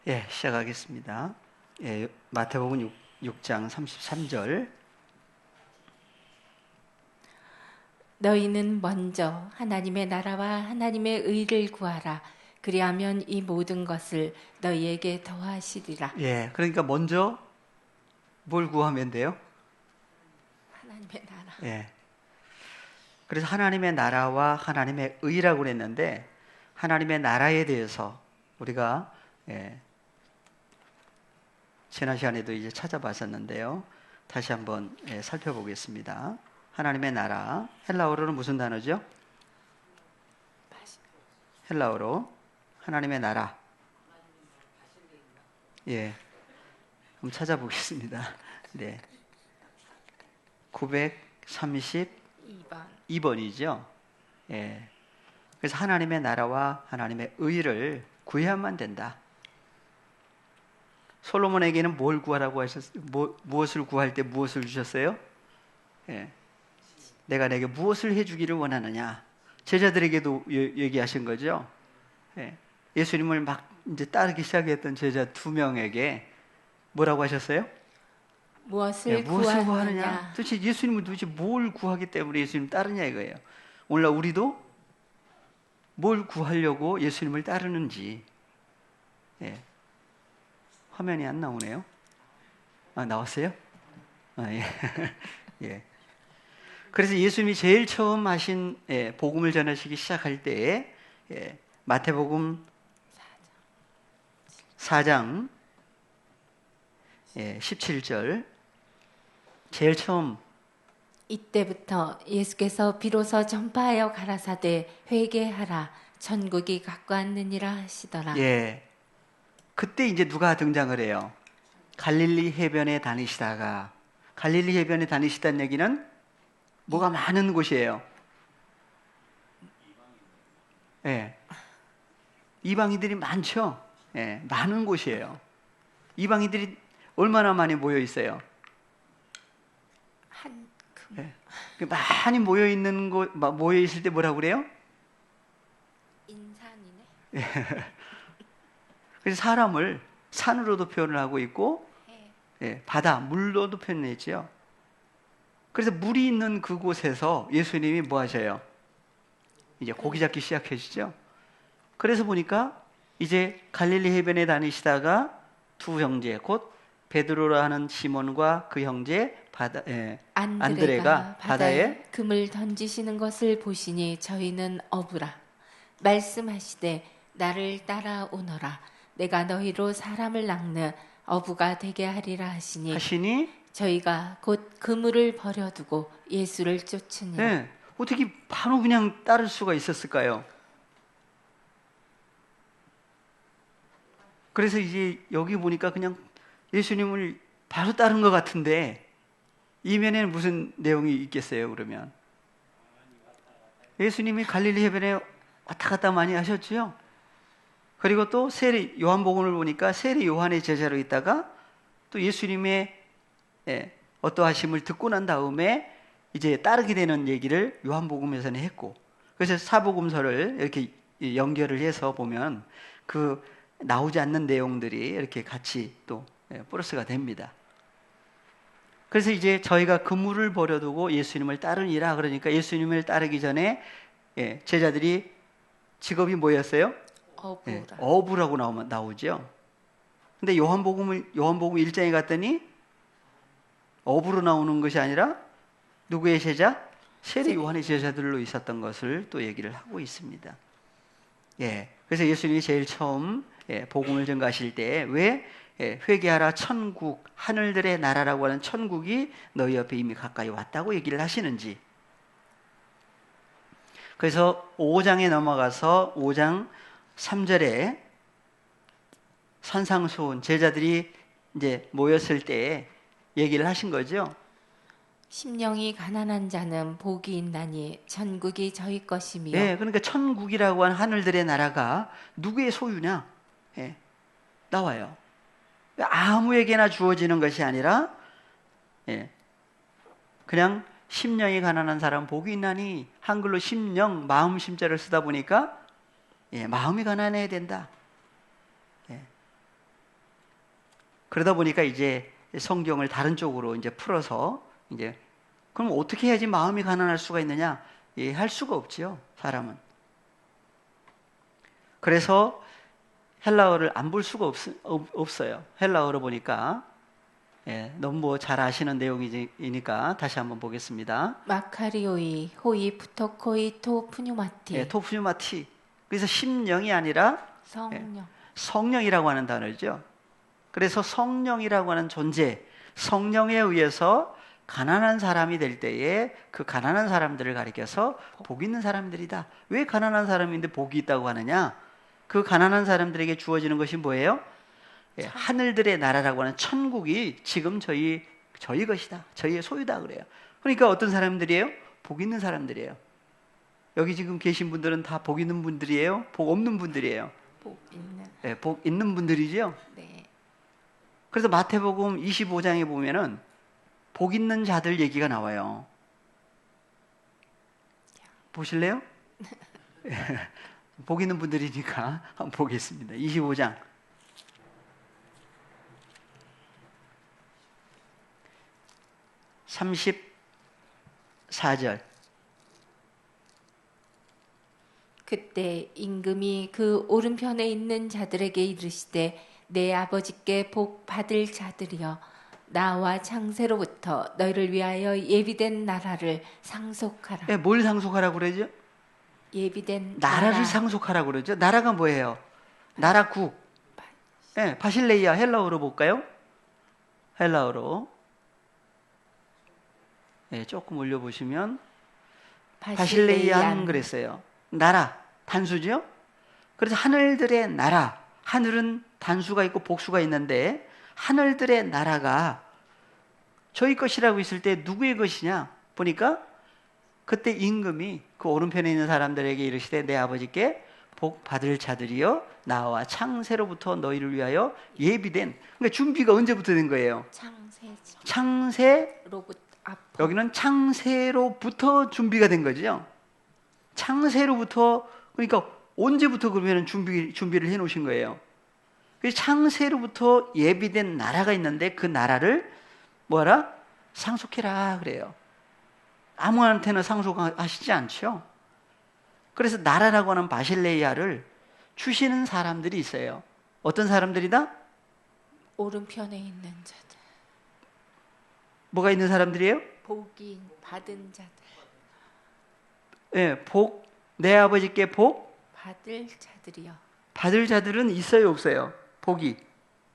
예, 시작하겠습니다. 예, 마태복음 6장 33절. 너희는 먼저 하나님의 나라와 하나님의 의를 구하라. 그리하면 이 모든 것을 너희에게 더하시리라. 예, 그러니까 먼저 뭘 구하면 돼요? 하나님의 나라. 예. 그래서 하나님의 나라와 하나님의 의라고 그랬는데, 하나님의 나라에 대해서 우리가 지난 시간에도 이제 찾아봤었는데요. 다시 한번 살펴보겠습니다. 하나님의 나라, 헬라어로는 무슨 단어죠? 헬라어로 하나님의 나라. 예, 한번 찾아보겠습니다. 네, 932번이죠. 예, 그래서 하나님의 나라와 하나님의 의를 구해야만 된다. 솔로몬에게는 뭘 구하라고 하셨어요? 무엇을 구할 때 무엇을 주셨어요? 예, 내가 내게 무엇을 해주기를 원하느냐? 제자들에게도 얘기하신 거죠. 예, 예수님을 막 이제 따르기 시작했던 제자 2명에게 뭐라고 하셨어요? 무엇을 무엇을 구하느냐? 구하느냐? 도대체 예수님은 도대체 뭘 구하기 때문에 예수님 따르냐 이거예요. 오늘날 우리도 뭘 구하려고 예수님을 따르는지. 예, 화면이 안 나오네요. 아, 나왔어요? 아, 예. 예. 그래서 예수님이 제일 처음 하신 복음을 전하시기 시작할 때에 마태복음 4장 17절 제일 처음 이때부터 예수께서 비로소 전파하여 가라사대 회개하라. 천국이 가까웠느니라 하시더라. 예. 그때 이제 누가 등장을 해요? 갈릴리 해변에 다니시다가, 갈릴리 해변에 다니시다는 얘기는 뭐가 많은 곳이에요. 예. 이방인들이 많죠. 예. 많은 곳이에요. 이방인들이 얼마나 많이 모여 있어요? 예. 많이 모여 있는 곳, 모여 있을 때 뭐라고 그래요? 인산이네. 예. 그래서 사람을 산으로도 표현을 하고 있고, 바다, 물로도 표현했지요. 그래서 물이 있는 그곳에서 예수님이 뭐 하셔요? 이제 고기 잡기 시작하시죠. 그래서 보니까 이제 갈릴리 해변에 다니시다가 두 형제, 곧 베드로라 하는 시몬과 그 형제 안드레가 바다에 금을 던지시는 것을 보시니 저희는 어부라. 말씀하시되 나를 따라오너라. 내가 너희로 사람을 낚는 어부가 되게 하리라 하시니 저희가 곧 그물을 버려두고 예수를 쫓으니라. 네, 어떻게 바로 그냥 따를 수가 있었을까요? 그래서 이제 여기 보니까 그냥 예수님을 바로 따른 것 같은데 이면에는 무슨 내용이 있겠어요? 그러면 예수님이 갈릴리 해변에 왔다 갔다 많이 하셨죠. 그리고 또 세례 요한복음을 보니까 세례 요한의 제자로 있다가 또 예수님의 어떠하심을 듣고 난 다음에 이제 따르게 되는 얘기를 요한복음에서는 했고, 그래서 사복음서를 이렇게 연결을 해서 보면 그 나오지 않는 내용들이 이렇게 같이 또 플러스가 됩니다. 그래서 이제 저희가 그물을 버려두고 예수님을 따르니라. 그러니까 예수님을 따르기 전에 제자들이 직업이 뭐였어요? 어부라. 어부라고 나오죠. 근데 요한복음 1장에 갔더니 어부로 나오는 것이 아니라 누구의 제자? 세례 요한의 제자들로 있었던 것을 또 얘기를 하고 있습니다. 예. 그래서 예수님이 제일 처음 복음을 전가하실 때 왜 회개하라 천국, 하늘들의 나라라고 하는 천국이 너희 옆에 이미 가까이 왔다고 얘기를 하시는지. 그래서 5장에 넘어가서 5장 3절에 산상수훈 제자들이 이제 모였을 때 얘기를 하신 거죠. 심령이 가난한 자는 복이 있나니 천국이 저희 것이며. 그러니까 천국이라고 하는 하늘들의 나라가 누구의 소유냐? 나와요. 아무에게나 주어지는 것이 아니라 그냥 심령이 가난한 사람 복이 있나니, 한글로 심령, 마음 심자를 쓰다 보니까 마음이 가난해야 된다. 그러다 보니까 이제 성경을 다른 쪽으로 이제 풀어서 이제 그럼 어떻게 해야지 마음이 가난할 수가 있느냐? 예, 할 수가 없지요, 사람은. 그래서 헬라어를 안 볼 수가 없어요. 헬라어로 보니까 예, 너무 뭐 잘 아시는 내용이니까 다시 한번 보겠습니다. 마카리오이 호이 부토코이 토 푸뉴마티. 예, 토프뉴마티. 그래서 심령이 아니라 성령. 성령이라고 하는 단어죠. 그래서 성령이라고 하는 존재, 성령에 의해서 가난한 사람이 될 때에 그 가난한 사람들을 가리켜서 복 있는 사람들이다. 왜 가난한 사람인데 복이 있다고 하느냐? 그 가난한 사람들에게 주어지는 것이 뭐예요? 예, 하늘들의 나라라고 하는 천국이 지금 저희 것이다. 저희의 소유다 그래요. 그러니까 어떤 사람들이에요? 복 있는 사람들이에요. 여기 지금 계신 분들은 다 복 있는 분들이에요? 복 없는 분들이에요? 복 있는. 예, 복 있는 분들이죠. 네. 그래서 마태복음 25장에 보면은 복 있는 자들 얘기가 나와요. 보실래요? 복 있는 분들이니까 한번 보겠습니다. 25장. 34절. 그때 임금이 그 오른편에 있는 자들에게 이르시되 내 아버지께 복 받을 자들이여 나와 창세로부터 너희를 위하여 예비된 나라를 상속하라. 예, 뭘 상속하라고 그러죠? 예비된 나라를 나라. 상속하라고 그러죠. 나라가 뭐예요? 나라국. 예, 바실레이아 헬라어로 볼까요? 헬라어로. 예, 조금 올려보시면 바실레이안 그랬어요. 나라, 단수죠? 그래서 하늘들의 나라, 하늘은 단수가 있고 복수가 있는데 하늘들의 나라가 저희 것이라고 있을 때 누구의 것이냐 보니까 그때 임금이 그 오른편에 있는 사람들에게 이르시되 내 아버지께 복 받을 자들이여 나와 창세로부터 너희를 위하여 예비된, 그러니까 준비가 언제부터 된 거예요? 창세로부터 여기는 창세로부터 준비가 된 거죠. 창세로부터, 그러니까 언제부터 그러면 준비를 해 놓으신 거예요. 그래서 창세로부터 예비된 나라가 있는데 그 나라를 뭐하라? 상속해라 그래요. 아무한테나 상속하시지 않죠. 그래서 나라라고 하는 바실레이아를 주시는 사람들이 있어요. 어떤 사람들이다? 오른편에 있는 자들. 뭐가 있는 사람들이에요? 복이 받은 자들. 예, 복, 내 아버지께 복 받을 자들이요. 받을 자들은 있어요, 없어요? 복이.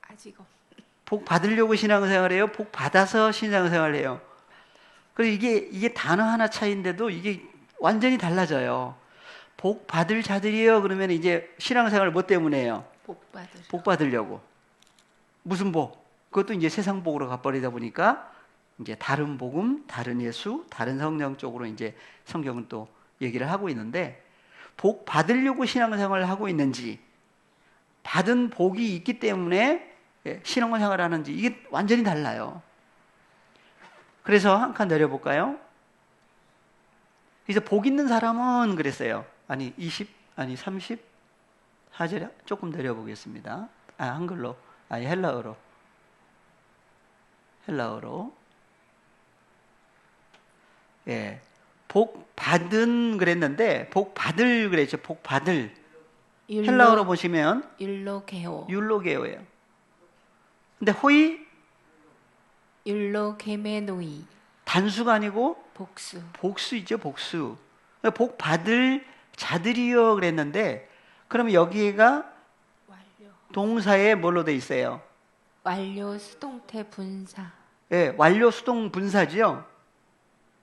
아직 없. 복 받으려고 신앙생활해요? 복 받아서 신앙생활해요? 그래서 이게 단어 하나 차이인데도 이게 완전히 달라져요. 복 받을 자들이요 그러면 이제 신앙생활 뭐 때문에 해요? 복 받으려고. 무슨 복? 그것도 이제 세상 복으로 가버리다 보니까 이제 다른 복음, 다른 예수, 다른 성령 쪽으로 이제 성경은 또 얘기를 하고 있는데, 복 받으려고 신앙생활을 하고 있는지, 받은 복이 있기 때문에 신앙생활을 하는지, 이게 완전히 달라요. 그래서 한 칸 내려볼까요? 그래서 복 있는 사람은 그랬어요. 아니 34절에 조금 내려보겠습니다. 한글로, 헬라어로. 예, 복 받은 그랬는데 복 받을 그랬죠. 복 받을. 헬라어로 보시면 율로게오예요. 근데 호이 율로게메노이. 단수가 아니고 복수이죠, 복수. 복 받을 자들이요 그랬는데, 그러면 여기가 동사에 뭘로 돼 있어요? 완료 수동태 분사. 예, 완료 수동 분사지요.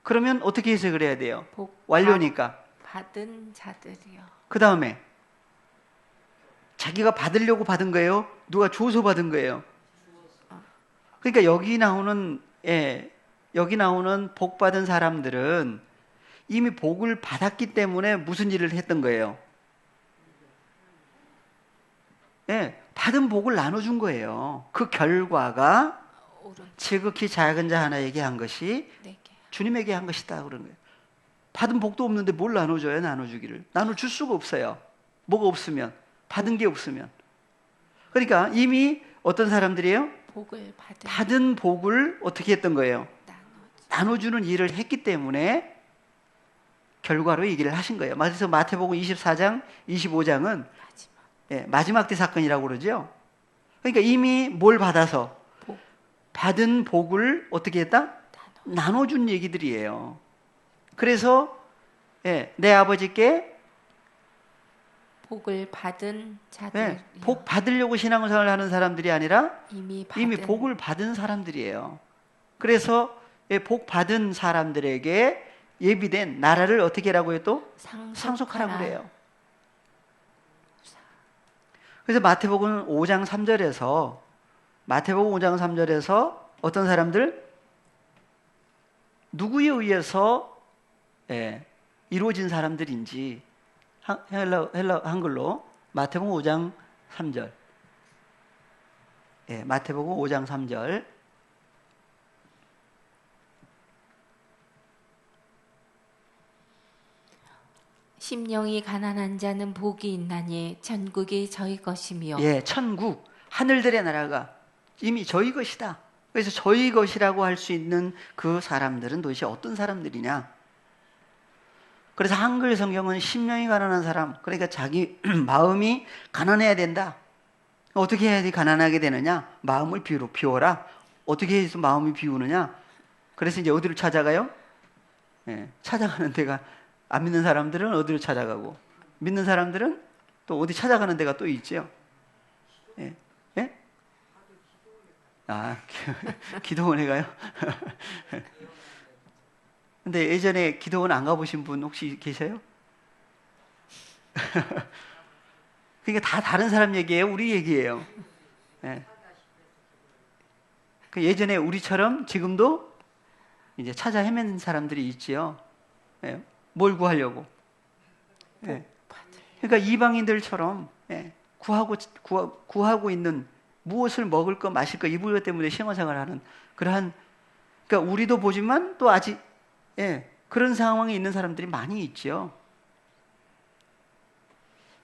그러면 어떻게 해석을 해야 돼요? 완료니까. 받은 자들이요. 그 다음에 자기가 받으려고 받은 거예요? 누가 줘서 받은 거예요? 그러니까 여기 나오는 복 받은 사람들은 이미 복을 받았기 때문에 무슨 일을 했던 거예요? 예, 받은 복을 나눠준 거예요. 그 결과가 지극히 작은 자 하나에게 한 것이 주님에게 한 것이다 그런 거예요. 받은 복도 없는데 뭘 나눠줘요? 나눠주기를. 나눠줄 수가 없어요. 뭐가 없으면, 받은 게 없으면. 그러니까 이미 어떤 사람들이에요? 복을 받은 받은 복을 어떻게 했던 거예요? 나눠주는 일을 했기 때문에 결과로 얘기를 하신 거예요. 그래서 마태복음 24장, 25장은 마지막 때 사건이라고 그러죠. 그러니까 이미 뭘 받아서 받은 복을 어떻게 했다? 나눠준 얘기들이에요. 그래서 내 아버지께 복을 받은 자들 복 받으려고 신앙생활을 하는 사람들이 아니라 이미 이미 복을 받은 사람들이에요. 그래서 복 받은 사람들에게 예비된 나라를 어떻게 하라고요? 또 상속하라고 그래요. 그래서 마태복음 5장 3절에서 어떤 사람들 누구에 의해서 이루어진 사람들인지 헬라 한글로 마태복음 5장 3절. 마태복음 5장 3절. 심령이 가난한 자는 복이 있나니 천국이 저희 것이며. 천국, 하늘들의 나라가 이미 저희 것이다. 그래서 저희 것이라고 할 수 있는 그 사람들은 도대체 어떤 사람들이냐? 그래서 한글 성경은 심령이 가난한 사람, 그러니까 자기 마음이 가난해야 된다. 어떻게 해야지 가난하게 되느냐? 마음을 비워라. 어떻게 해서 마음이 비우느냐? 그래서 이제 어디를 찾아가요? 찾아가는 데가 안 믿는 사람들은 어디로 찾아가고 믿는 사람들은 또 어디 찾아가는 데가 또 있죠. 기도원에 가요? 근데 예전에 기도원 안 가보신 분 혹시 계세요? 그러니까 다 다른 사람 얘기예요? 우리 얘기예요? 예전에 우리처럼 지금도 이제 찾아 헤매는 사람들이 있지요. 뭘 구하려고? 그러니까 이방인들처럼 구하고 있는 무엇을 먹을 거, 마실 거, 입을 것 때문에 생활하는 그러한, 그러니까 우리도 보지만 또 아직 그런 상황에 있는 사람들이 많이 있죠.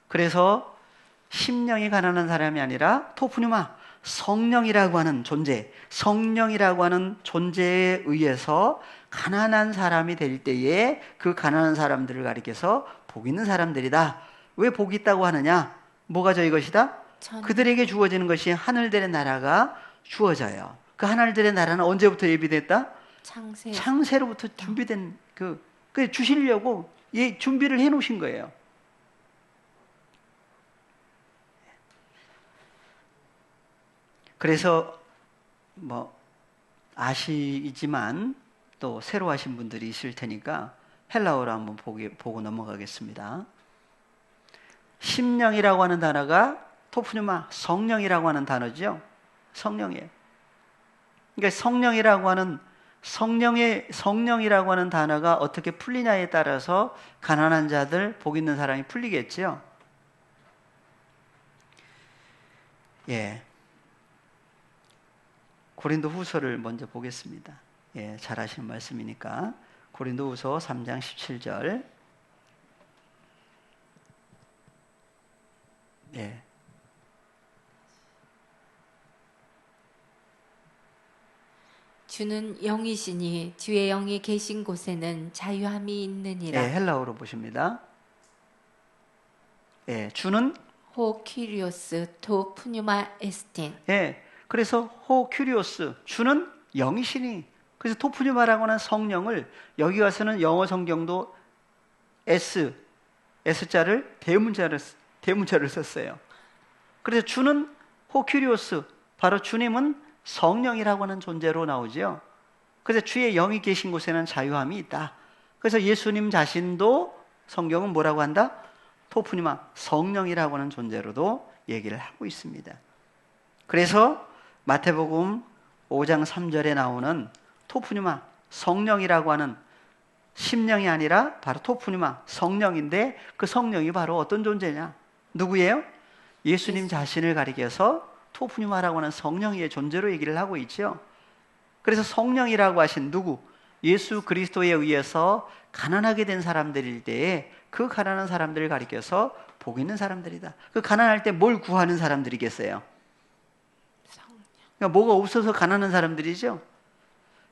그래서 심령이 가난한 사람이 아니라 토프뉴마, 성령이라고 하는 존재에 의해서 가난한 사람이 될 때에 그 가난한 사람들을 가리켜서 복 있는 사람들이다. 왜 복이 있다고 하느냐? 뭐가 저희 것이다? 그들에게 주어지는 것이 하늘들의 나라가 주어져요. 그 하늘들의 나라는 언제부터 예비됐다? 창세로부터 준비된 그 주시려고 준비를 해 놓으신 거예요. 그래서 아시지만 또 새로 하신 분들이 있을 테니까 헬라어로 한번 보고 넘어가겠습니다. 심령이라고 하는 단어가 토프뉴마, 성령이라고 하는 단어죠. 성령이에요. 그러니까 성령이라고 하는 단어가 어떻게 풀리냐에 따라서 가난한 자들, 복 있는 사람이 풀리겠죠. 고린도 후서를 먼저 보겠습니다. 잘 아시는 말씀이니까. 고린도 후서 3장 17절. 주는 영이시니 주의 영이 계신 곳에는 자유함이 있느니라. 헬라어로 보십니다. 주는 호 퀴리오스 토 푸뉴마 에스틴. 그래서 호 큐리오스, 주는 영이시니. 그래서 토프뉴마라고 하는 성령을 여기 가서는 영어 성경도 S자를 대문자를 썼어요. 그래서 주는 호 큐리오스, 바로 주님은 성령이라고 하는 존재로 나오죠. 그래서 주의 영이 계신 곳에는 자유함이 있다. 그래서 예수님 자신도 성경은 뭐라고 한다? 토프뉴마, 성령이라고 하는 존재로도 얘기를 하고 있습니다. 그래서 마태복음 5장 3절에 나오는 토프뉴마, 성령이라고 하는 심령이 아니라 바로 토프뉴마, 성령인데 그 성령이 바로 어떤 존재냐? 누구예요? 예수님 자신을 가리켜서 토프뉴마라고 하는 성령의 존재로 얘기를 하고 있죠. 그래서 성령이라고 하신 누구? 예수 그리스도에 의해서 가난하게 된 사람들일 때에 그 가난한 사람들을 가리켜서 복 있는 사람들이다. 그 가난할 때 뭘 구하는 사람들이겠어요? 그러니까 뭐가 없어서 가난한 사람들이죠.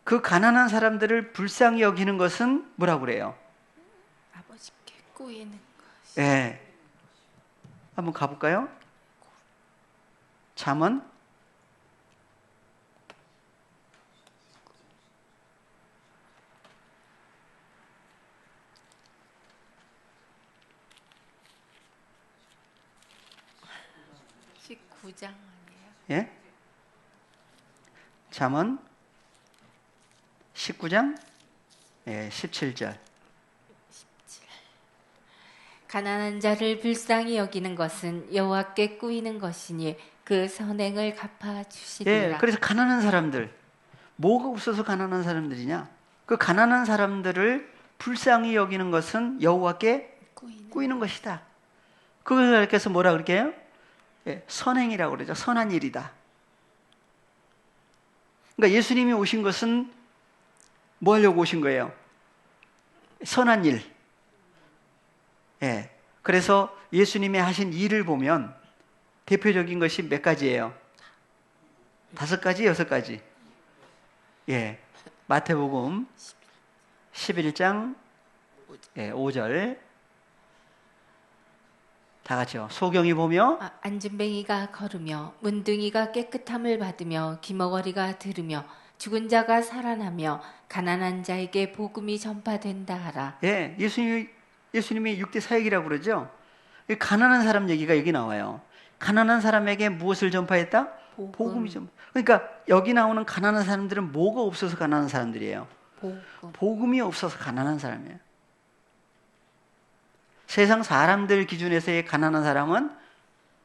그 가난한 사람들을 불쌍히 여기는 것은 뭐라고 그래요? 아버지께 꾸이는 것. 예. 한번 가볼까요? 잠언 19장 아니에요? 예? 잠언 19장 17절. 가난한 자를 불쌍히 여기는 것은 여호와께 꾸이는 것이니 그 선행을 갚아 주시리라. 예, 그래서 가난한 사람들, 뭐가 없어서 가난한 사람들이냐? 그 가난한 사람들을 불쌍히 여기는 것은 여호와께 꾸이는 것이다. 그것을 가르쳐서 뭐라 그럴게요? 예, 선행이라고 그러죠. 선한 일이다. 그러니까 예수님이 오신 것은 뭐 하려고 오신 거예요? 선한 일. 예. 그래서 예수님이 하신 일을 보면 대표적인 것이 몇 가지예요? 5가지, 6가지. 예. 마태복음 11장 5절. 다 같이요. 소경이 보며 안진뱅이가 걸으며 문둥이가 깨끗함을 받으며 기머거리가 들으며 죽은 자가 살아나며 가난한 자에게 복음이 전파된다 하라. 예, 예수님이 6대 사역이라고 그러죠. 가난한 사람 얘기가 여기 나와요. 가난한 사람에게 무엇을 전파했다? 복음이 전파. 그러니까 여기 나오는 가난한 사람들은 뭐가 없어서 가난한 사람들이에요? 복음이 없어서 가난한 사람이에요. 세상 사람들 기준에서의 가난한 사람은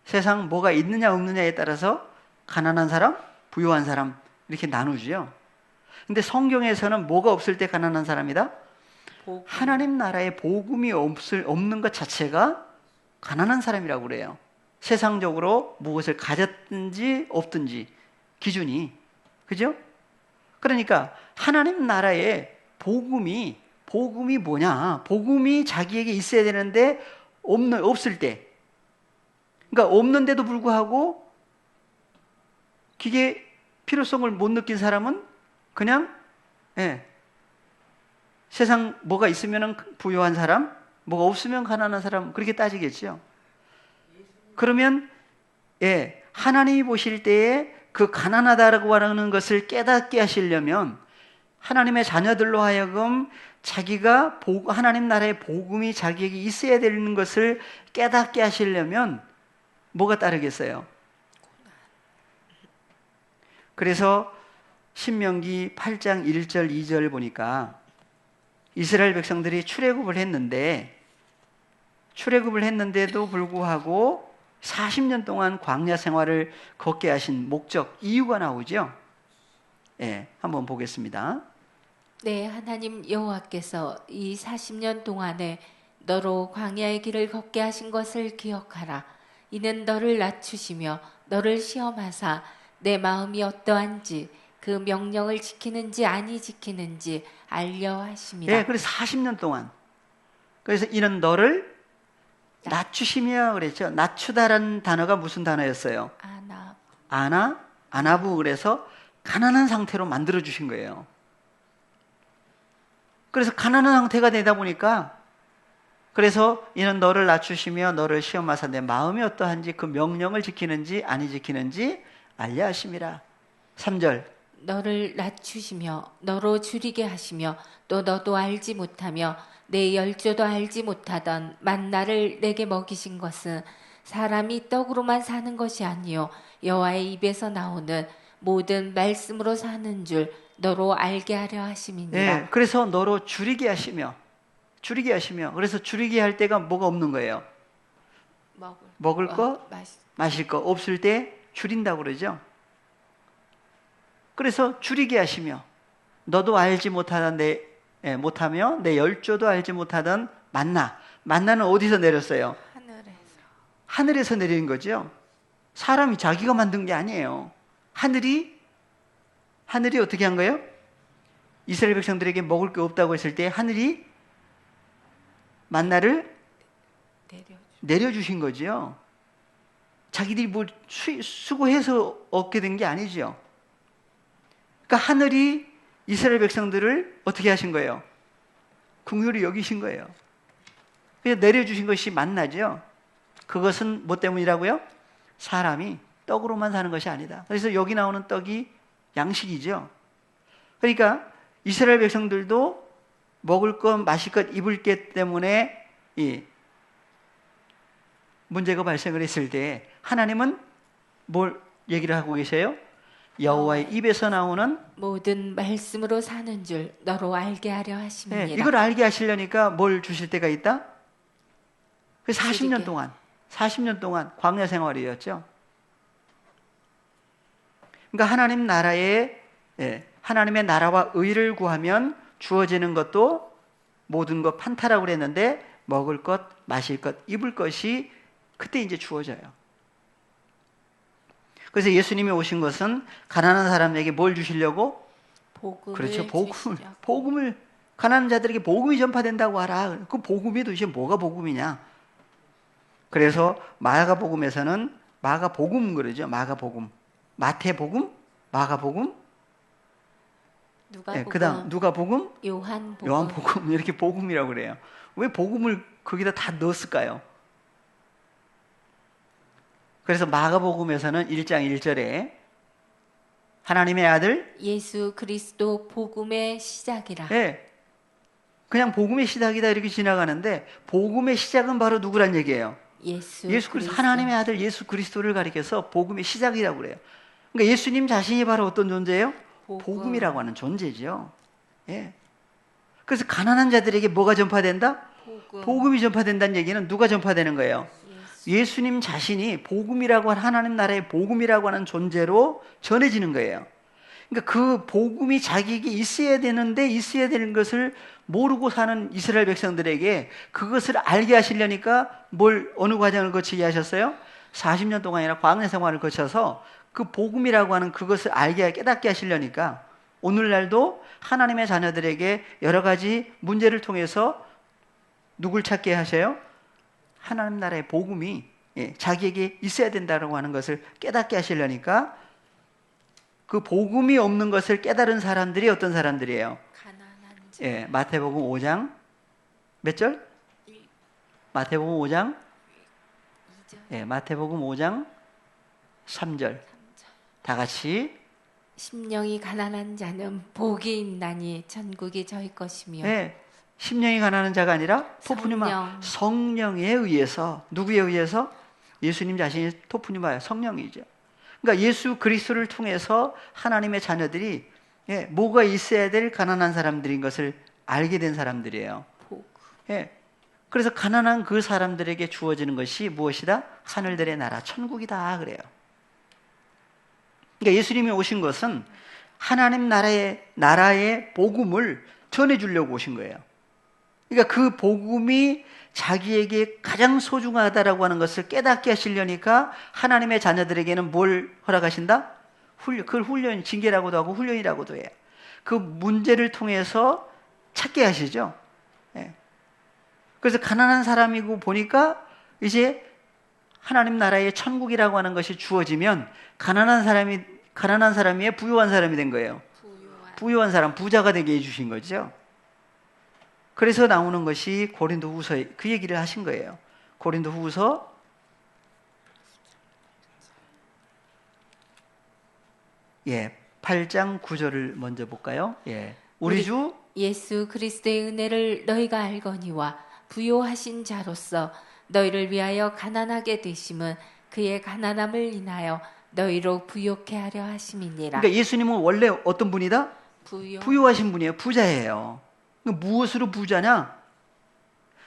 세상 뭐가 있느냐 없느냐에 따라서 가난한 사람, 부유한 사람 이렇게 나누죠. 근데 성경에서는 뭐가 없을 때 가난한 사람이다? 복음. 하나님 나라에 복음이 없는 것 자체가 가난한 사람이라고 그래요. 세상적으로 무엇을 가졌든지 없든지 기준이. 그죠? 그러니까 하나님 나라에 복음이 뭐냐? 복음이 자기에게 있어야 되는데 없을 때. 그러니까 없는데도 불구하고 그게 필요성을 못 느낀 사람은 그냥 세상 뭐가 있으면 부유한 사람, 뭐가 없으면 가난한 사람 그렇게 따지겠죠. 그러면 하나님이 보실 때에 그 가난하다라고 하는 것을 깨닫게 하시려면 하나님의 자녀들로 하여금 자기가 하나님 나라의 복음이 자기에게 있어야 되는 것을 깨닫게 하시려면 뭐가 따르겠어요? 그래서 신명기 8장 1절 2절 보니까 이스라엘 백성들이 출애굽을 했는데도 불구하고 40년 동안 광야 생활을 걷게 하신 목적, 이유가 나오죠. 한번 보겠습니다. 네, 하나님 여호와께서 이 40년 동안에 너로 광야의 길을 걷게 하신 것을 기억하라. 이는 너를 낮추시며 너를 시험하사 내 마음이 어떠한지 그 명령을 지키는지 아니 지키는지 알려 하심이라. 그래서 40년 동안. 그래서 이는 너를 낮추시며 그랬죠. 낮추다라는 단어가 무슨 단어였어요? 아나부. 그래서 가난한 상태로 만들어 주신 거예요. 그래서 가난한 상태가 되다 보니까 그래서 이는 너를 낮추시며 너를 시험하사 내 마음이 어떠한지 그 명령을 지키는지 아니 지키는지 알려 하심이라. 3절. 너를 낮추시며 너로 줄이게 하시며 또 너도 알지 못하며 내 열조도 알지 못하던 만나를 내게 먹이신 것은 사람이 떡으로만 사는 것이 아니요 여호와의 입에서 나오는 모든 말씀으로 사는 줄 너로 알게 하려 하심이니라. 그래서 너로 줄이게 하시며 그래서 줄이게 할 때가 뭐가 없는 거예요? 먹을 거, 마실 거 없을 때 줄인다고 그러죠. 그래서 줄이게 하시며 너도 알지 못하며 내 열조도 알지 못하던 만나는 어디서 내렸어요? 하늘에서 내린 거죠. 사람이 자기가 만든 게 아니에요. 하늘이 어떻게 한 거예요? 이스라엘 백성들에게 먹을 게 없다고 했을 때 하늘이 만나를 내려주신 거죠. 자기들이 뭐 수고해서 얻게 된 게 아니죠. 그러니까 하늘이 이스라엘 백성들을 어떻게 하신 거예요? 긍휼히 여기신 거예요. 그래서 내려주신 것이 만나죠. 그것은 뭐 때문이라고요? 사람이 떡으로만 사는 것이 아니다. 그래서 여기 나오는 떡이 양식이죠. 그러니까 이스라엘 백성들도 먹을 것, 마실 것, 입을 것 때문에 이 문제가 발생을 했을 때 하나님은 뭘 얘기를 하고 계세요? 여호와의 입에서 나오는 모든 말씀으로 사는 줄 너로 알게 하려 하심이니라. 이걸 알게 하시려니까 뭘 주실 때가 있다? 그 40년 동안 광야 생활이었죠. 그러니까 하나님의 나라와 의를 구하면 주어지는 것도 모든 것 판타라고 그랬는데 먹을 것, 마실 것, 입을 것이 그때 이제 주어져요. 그래서 예수님이 오신 것은 가난한 사람에게 뭘 주시려고? 복음을 그렇죠. 주시려고. 복음을 가난한 자들에게 복음이 전파된다고 하라. 그 복음이 도대체 뭐가 복음이냐? 그래서 마가복음에서는 마가복음 그러죠. 마가복음, 마태복음, 마가복음, 누가복음, 그다음 누가복음, 요한복음. 요한복음 이렇게 복음이라고 그래요. 왜 복음을 거기다 다 넣었을까요? 그래서 마가복음에서는 1장 1절에 하나님의 아들 예수 그리스도 복음의 시작이라. 그냥 복음의 시작이다 이렇게 지나가는데 복음의 시작은 바로 누구란 얘기예요? 예수 그리스도. 하나님의 아들 예수 그리스도를 가리켜서 복음의 시작이라고 그래요. 그러니까 예수님 자신이 바로 어떤 존재예요? 복음이라고 하는 존재죠. 그래서 가난한 자들에게 뭐가 전파된다? 복음이 전파된다는 얘기는 누가 전파되는 거예요? 예수님 자신이 복음이라고 하는 하나님 나라의 복음이라고 하는 존재로 전해지는 거예요. 그러니까 그 복음이 자기에게 있어야 되는데 있어야 되는 것을 모르고 사는 이스라엘 백성들에게 그것을 알게 하시려니까 어느 과정을 거치게 하셨어요? 40년 동안이나 광야 생활을 거쳐서 그 복음이라고 하는 그것을 깨닫게 하시려니까 오늘날도 하나님의 자녀들에게 여러 가지 문제를 통해서 누굴 찾게 하셔요? 하나님 나라의 복음이 자기에게 있어야 된다고 하는 것을 깨닫게 하시려니까 그 복음이 없는 것을 깨달은 사람들이 어떤 사람들이에요? 가난한 자. 마태복음 5장 몇 절? 마태복음 5장 2절. 마태복음 5장 3절 다 같이 심령이 가난한 자는 복이 있나니 천국이 저희 것이며. 심령이 가난한 자가 아니라 토프뉴마 성령에 의해서 누구에 의해서? 예수님 자신이 토프뉴마예요. 성령이죠. 그러니까 예수 그리스도를 통해서 하나님의 자녀들이 뭐가 있어야 될 가난한 사람들인 것을 알게 된 사람들이에요. 그래서 가난한 그 사람들에게 주어지는 것이 무엇이다? 하늘들의 나라, 천국이다 그래요. 그러니까 예수님이 오신 것은 하나님 나라의 복음을 전해주려고 오신 거예요. 그러니까 그 복음이 자기에게 가장 소중하다라고 하는 것을 깨닫게 하시려니까 하나님의 자녀들에게는 뭘 허락하신다? 그걸 훈련, 징계라고도 하고 훈련이라고도 해요. 그 문제를 통해서 찾게 하시죠. 그래서 가난한 사람이고 보니까 이제 하나님 나라의 천국이라고 하는 것이 주어지면 가난한 사람이 부유한 사람이 된 거예요. 부유한 사람, 부자가 되게 해주신 거죠. 그래서 나오는 것이 고린도후서에 그 얘기를 하신 거예요. 고린도후서 8장 9절을 먼저 볼까요? 우리 주 예수 그리스도의 은혜를 너희가 알거니와 부요하신 자로서 너희를 위하여 가난하게 되심은 그의 가난함을 인하여 너희로 부요케 하려 하심이니라. 그러니까 예수님은 원래 어떤 분이다? 부유하신 분이에요. 부자예요. 무엇으로 부자냐?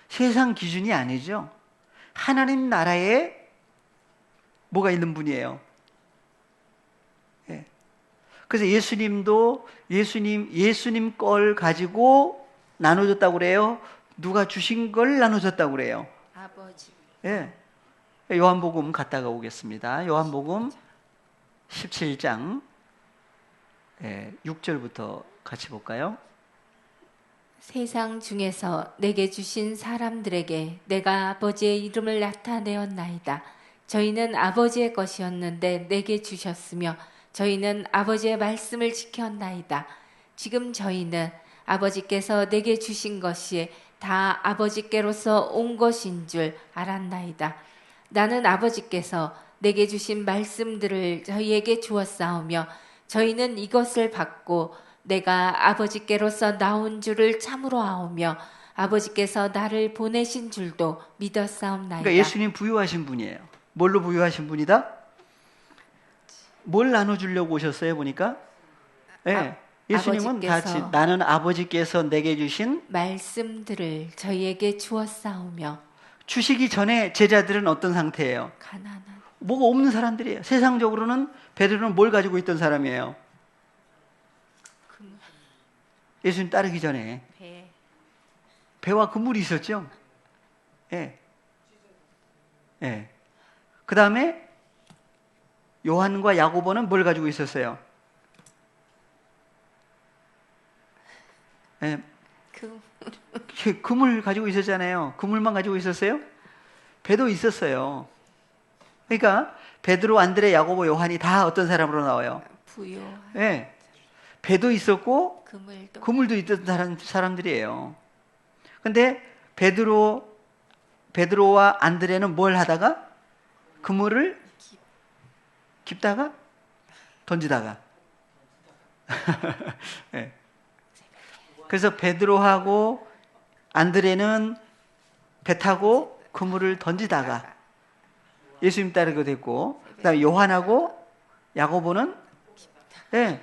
세상 기준이 아니죠. 하나님 나라에 뭐가 있는 분이에요. 그래서 예수님도 예수님 걸 가지고 나눠줬다고 그래요. 누가 주신 걸 나눠줬다고 그래요. 아버지. 요한복음 갔다가 오겠습니다. 요한복음 17장 6절부터 같이 볼까요? 세상 중에서 내게 주신 사람들에게 내가 아버지의 이름을 나타내었나이다. 저희는 아버지의 것이었는데 내게 주셨으며 저희는 아버지의 말씀을 지켰나이다. 지금 저희는 아버지께서 내게 주신 것이 다 아버지께로서 온 것인 줄 알았나이다. 나는 아버지께서 내게 주신 말씀들을 저희에게 주었사오며 저희는 이것을 받고 내가 아버지께로서 나온 줄을 참으로 아오며 아버지께서 나를 보내신 줄도 믿었사옵나이다. 그러니까 예수님 부유하신 분이에요. 뭘로 부유하신 분이다? 뭘 나눠주려고 오셨어요 보니까? 네. 예수님은 같이 나는 아버지께서 내게 주신 말씀들을 저희에게 주었사오며. 주시기 전에 제자들은 어떤 상태예요? 가난한 뭐가 없는 사람들이에요. 세상적으로는 베드로는 뭘 가지고 있던 사람이에요? 예수님 따르기 전에 배와 그물이 있었죠. 예. 예. 그 다음에 요한과 야고보는 뭘 가지고 있었어요? 예. 그물 가지고 있었잖아요. 그물만 가지고 있었어요? 배도 있었어요. 그러니까 베드로, 안드레, 야고보, 요한이 다 어떤 사람으로 나와요? 부요한. 예. 배도 있었고 그물도 있던 사람들이에요. 근데 베드로와 안드레는 뭘 하다가 그물을 깁다가 던지다가 네. 그래서 베드로하고 안드레는 배 타고 그물을 던지다가 예수님 따르게 됐고, 그다음에 요한하고 야고보는 네.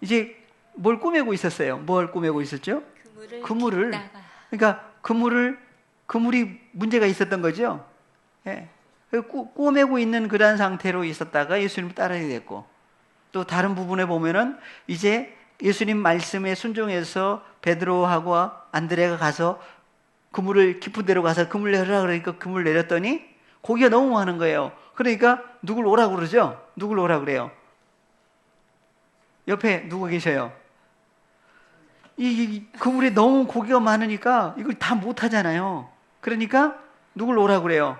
이제 뭘 꾸미고 있었어요? 뭘 꾸미고 있었죠? 그물을. 그러니까 그물이 문제가 있었던 거죠. 예. 꼬매고 있는 그런 상태로 있었다가 예수님 따르게 됐고, 또 다른 부분에 보면은 이제 예수님 말씀에 순종해서 베드로하고 안드레가 가서 그물을 깊은 데로 가서 그물 내려라 그러니까 그물 내렸더니 고기가 너무 많은 거예요. 그러니까 누굴 오라고 그러죠? 누굴 오라고 그래요? 옆에 누구 계셔요? 이 그물에 너무 고기가 많으니까 이걸 다 못하잖아요. 그러니까 누굴 오라고 그래요?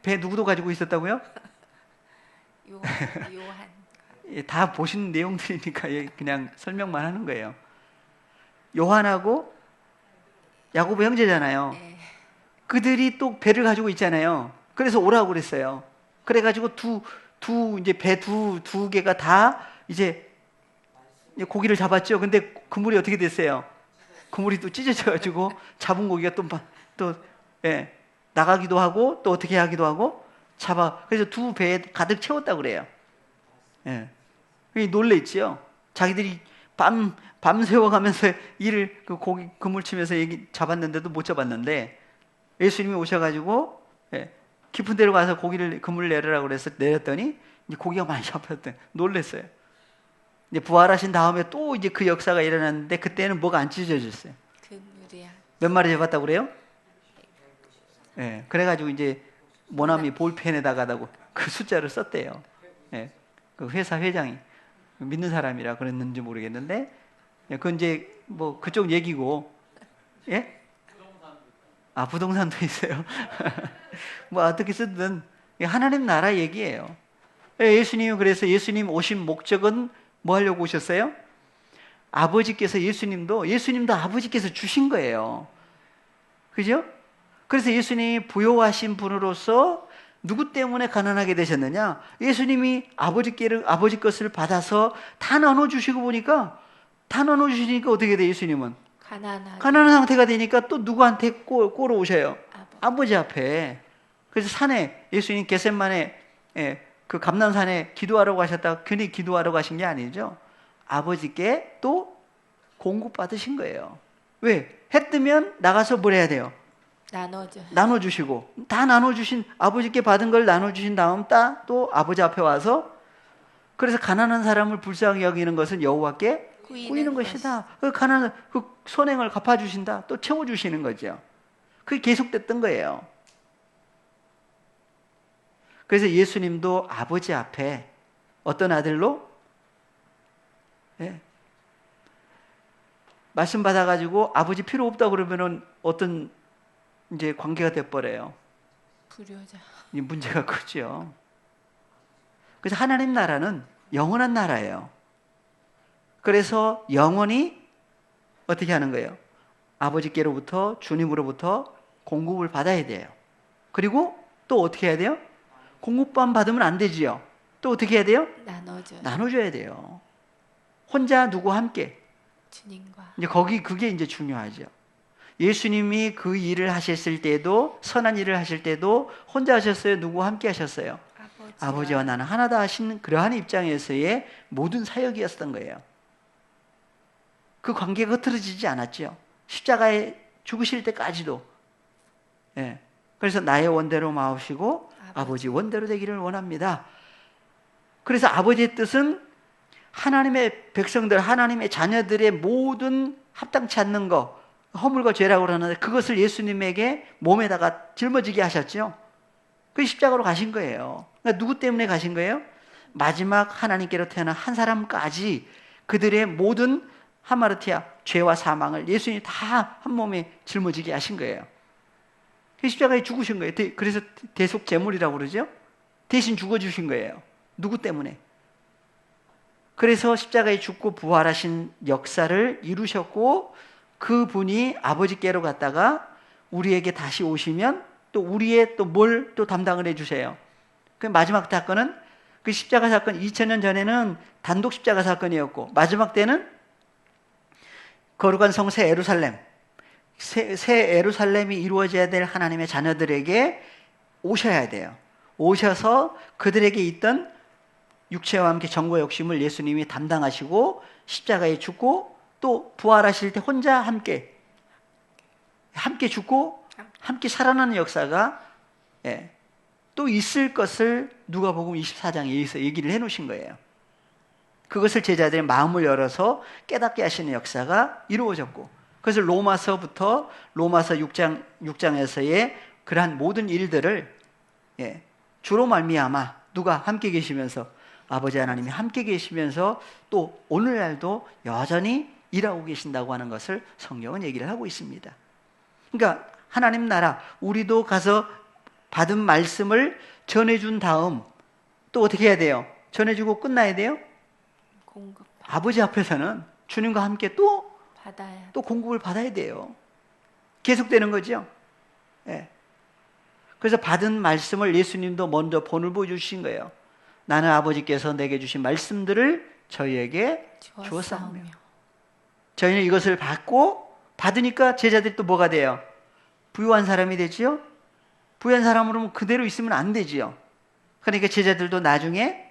배 누구도 가지고 있었다고요? 요한. 다 보신 내용들이니까 그냥 설명만 하는 거예요. 요한하고 야고보 형제잖아요. 그들이 또 배를 가지고 있잖아요. 그래서 오라고 그랬어요. 그래가지고 이제 배 두 개가 다 이제 고기를 잡았죠. 근데 그물이 어떻게 됐어요? 그물이 또 찢어져가지고 잡은 고기가 또 나가기도 하고 또 어떻게 하기도 하고 그래서 두 배에 가득 채웠다고 그래요. 예. 놀랬지요. 자기들이 밤새워가면서 그물 치면서 잡았는데도 못 잡았는데 예수님이 오셔가지고 깊은 데로 가서 그물을 내려라고 그래서 내렸더니 이제 고기가 많이 잡혔대. 놀랬어요. 이제 부활하신 다음에 또 이제 그 역사가 일어났는데 그때는 뭐가 안 찢어졌어요. 몇 마리 잡았다고 그래요? 예. 그래가지고 이제 모나미 볼펜에다가다고 그 숫자를 썼대요. 예. 그 회사 회장이 믿는 사람이라 그랬는지 모르겠는데, 그건 이제 뭐 그쪽 얘기고, 예? 부동산도 있어요. 뭐 어떻게 쓰든 하나님 나라 얘기예요. 예수님이 그래서 예수님 오신 목적은 뭐 하려고 오셨어요? 예수님도 아버지께서 주신 거예요. 그죠? 그래서 예수님이 부요하신 분으로서 누구 때문에 가난하게 되셨느냐? 예수님이 아버지 것을 받아서 다 나눠주시고 보니까 다 나눠주시니까 어떻게 돼? 예수님은 가난한 상태가 되니까 또 누구한테 꼬러 오셔요? 아버지 앞에. 그래서 예수님 겟세마네 그 감람산에 기도하러 가셨다가 괜히 기도하러 가신 게 아니죠. 아버지께 또 공급 받으신 거예요. 왜? 해 뜨면 나가서 뭘 해야 돼요? 나눠주시고, 다 나눠주신 아버지께 받은 걸 나눠주신 다음 또 아버지 앞에 와서, 그래서 가난한 사람을 불쌍히 여기는 것은 여호와께 구이는 것이다. 그 선행을 갚아주신다. 또 채워주시는 거죠. 그게 계속됐던 거예요. 그래서 예수님도 아버지 앞에 어떤 아들로 말씀 받아가지고 아버지 필요 없다 그러면은 어떤 이제 관계가 돼버려요. 불효자. 이 문제가 크죠. 그래서 하나님 나라는 영원한 나라예요. 그래서 영원히 어떻게 하는 거예요? 아버지께로부터, 주님으로부터 공급을 받아야 돼요. 그리고 또 어떻게 해야 돼요? 공급만 받으면 안 되지요. 또 어떻게 해야 돼요? 나눠줘야 돼요. 혼자 누구와 함께. 주님과. 이제 그게 이제 중요하죠. 예수님이 그 일을 하셨을 때도, 선한 일을 하실 때도 혼자 하셨어요? 누구와 함께 하셨어요? 아버지와 나는 하나다 하신 그러한 입장에서의 모든 사역이었던 거예요. 그 관계가 흐트러지지 않았죠. 십자가에 죽으실 때까지도. 예. 그래서 나의 원대로 마옵시고 아버지 원대로 되기를 원합니다. 그래서 아버지의 뜻은 하나님의 백성들, 하나님의 자녀들의 모든 합당치 않는 거, 허물과 죄라고 그러는데 그것을 예수님에게 몸에다가 짊어지게 하셨죠. 그 십자가로 가신 거예요. 그러니까 누구 때문에 가신 거예요? 마지막 하나님께로 태어난 한 사람까지 그들의 모든 하마르티아, 죄와 사망을 예수님이 다 한 몸에 짊어지게 하신 거예요. 그 십자가에 죽으신 거예요. 그래서 대속 제물이라고 그러죠. 대신 죽어주신 거예요. 누구 때문에? 그래서 십자가에 죽고 부활하신 역사를 이루셨고 그분이 아버지께로 갔다가 우리에게 다시 오시면 또 우리의 또 뭘 또 담당을 해주세요. 그 마지막 사건은 그 십자가 사건 2000년 전에는 단독 십자가 사건이었고 마지막 때는 거룩한 성 새 예루살렘 새 예루살렘이 이루어져야 될 하나님의 자녀들에게 오셔야 돼요. 오셔서 그들에게 있던 육체와 함께 정과 욕심을 예수님이 담당하시고 십자가에 죽고 또 부활하실 때 혼자 함께 죽고 함께 살아나는 역사가 또 있을 것을 누가복음 24장에 여기서 얘기를 해놓으신 거예요. 그것을 제자들의 마음을 열어서 깨닫게 하시는 역사가 이루어졌고 그것을 로마서부터 로마서 6장에서의 그러한 모든 일들을 주로 말미암아 누가 함께 계시면서 아버지 하나님이 함께 계시면서 또 오늘날도 여전히 일하고 계신다고 하는 것을 성경은 얘기를 하고 있습니다. 그러니까 하나님 나라 우리도 가서 받은 말씀을 전해준 다음 또 어떻게 해야 돼요? 전해주고 끝나야 돼요? 아버지 앞에서는 주님과 함께 또 공급을 받아야 돼요. 계속되는 거죠. 그래서 받은 말씀을 예수님도 먼저 본을 보여주신 거예요. 나는 아버지께서 내게 주신 말씀들을 저희에게 주었사오며 저희는 이것을 받으니까 제자들이 또 뭐가 돼요? 부유한 사람이 되지요? 부유한 사람으로 그대로 있으면 안 되지요. 그러니까 제자들도 나중에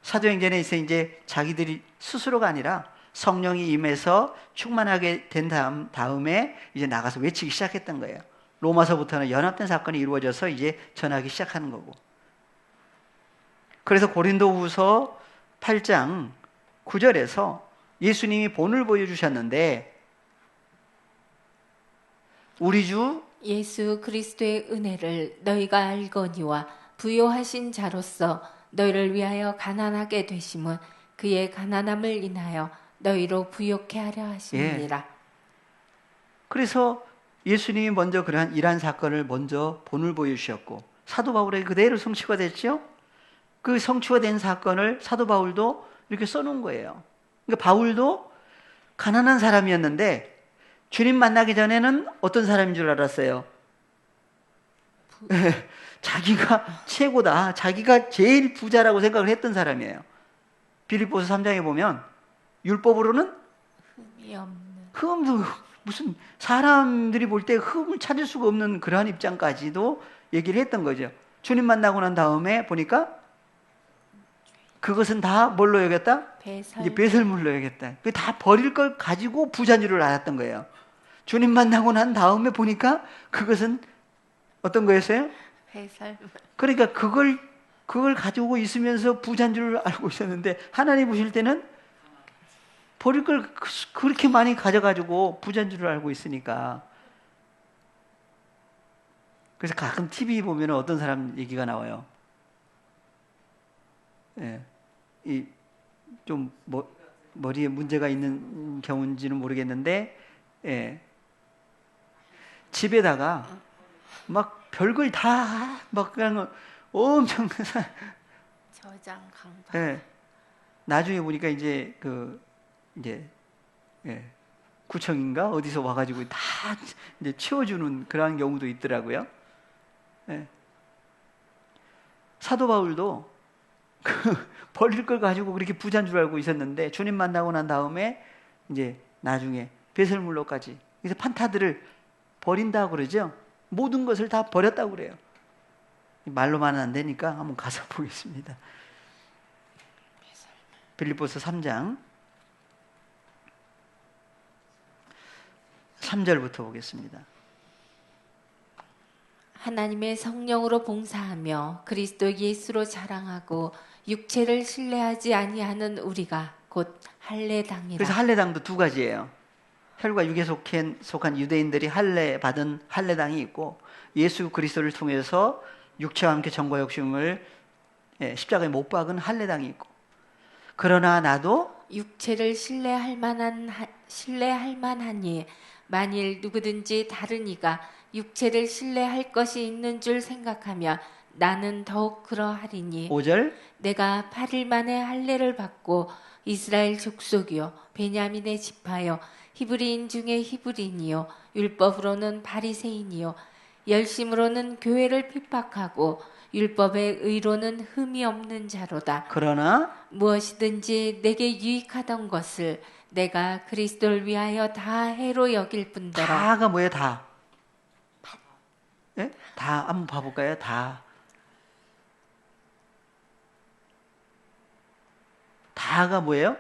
사도행전에 있어 이제 자기들이 스스로가 아니라 성령이 임해서 충만하게 된 다음에 이제 나가서 외치기 시작했던 거예요. 로마서부터는 연합된 사건이 이루어져서 이제 전하기 시작하는 거고. 그래서 고린도후서 8장 9절에서 예수님이 본을 보여주셨는데 우리 주 예수 그리스도의 은혜를 너희가 알거니와 부요하신 자로서 너희를 위하여 가난하게 되심은 그의 가난함을 인하여 너희로 부요케 하려 하심이니라. 그래서 예수님이 먼저 그러한 이러한 사건을 먼저 본을 보여주셨고 사도 바울에게 그대로 성취가 됐죠. 그 성취가 된 사건을 사도 바울도 이렇게 써놓은 거예요. 그러니까 바울도 가난한 사람이었는데 주님 만나기 전에는 어떤 사람인 줄 알았어요? 자기가 최고다. 자기가 제일 부자라고 생각을 했던 사람이에요. 빌립보서 3장에 보면 율법으로는 흠도 무슨 사람들이 볼 때 흠을 찾을 수가 없는 그러한 입장까지도 얘기를 했던 거죠. 주님 만나고 난 다음에 보니까 그것은 다 뭘로 여겼다? 이제 배설물로 여겼다. 그 다 버릴 걸 가지고 부자인 줄 알았던 거예요. 주님 만나고 난 다음에 보니까 그것은 어떤 거였어요? 배설물. 그러니까 그걸 가지고 있으면서 부자인 줄 알고 있었는데 하나님 보실 때는 버릴 걸 그렇게 많이 가져가지고 부자인 줄 알고 있으니까. 그래서 가끔 TV 보면 어떤 사람 얘기가 나와요. 좀 머리에 문제가 있는 경우인지는 모르겠는데 집에다가 막 별걸 다 막 그냥 엄청 저장 강박. 예. 나중에 보니까 이제 이제 구청인가 어디서 와가지고 다 이제 치워주는 그런 경우도 있더라고요. 예. 사도 바울도 버릴 걸 가지고 그렇게 부자인 줄 알고 있었는데 주님 만나고 난 다음에 이제 나중에 배설물로까지 그래서 판타들을 버린다고 그러죠. 모든 것을 다 버렸다고 그래요. 말로만은 안 되니까 한번 가서 보겠습니다. 빌립보서 3장 3절부터 보겠습니다. 하나님의 성령으로 봉사하며 그리스도 예수로 자랑하고 육체를 신뢰하지 아니하는 우리가 곧 할례당이라. 그래서 할례당도 두 가지예요. 혈과 육에 속한 유대인들이 할례 받은 할례당이 있고 예수 그리스도를 통해서 육체와 함께 정과 욕심을 십자가에 못 박은 할례당이 있고 그러나 나도 육체를 신뢰할 만하니 만일 누구든지 다른 이가 육체를 신뢰할 것이 있는 줄 생각하면 나는 더욱 그러하리니 5절 내가 8일 만에 할례를 받고 이스라엘 족속이요 베냐민의 지파요 히브리인 중에 히브리인이요 율법으로는 바리새인이요 열심으로는 교회를 핍박하고 율법의 의로는 흠이 없는 자로다. 그러나 무엇이든지 내게 유익하던 것을 내가 그리스도를 위하여 다 해로 여길 뿐더러. 다가 뭐예요? 다. 예? 다 한번 봐볼까요? 다. 다가 뭐예요?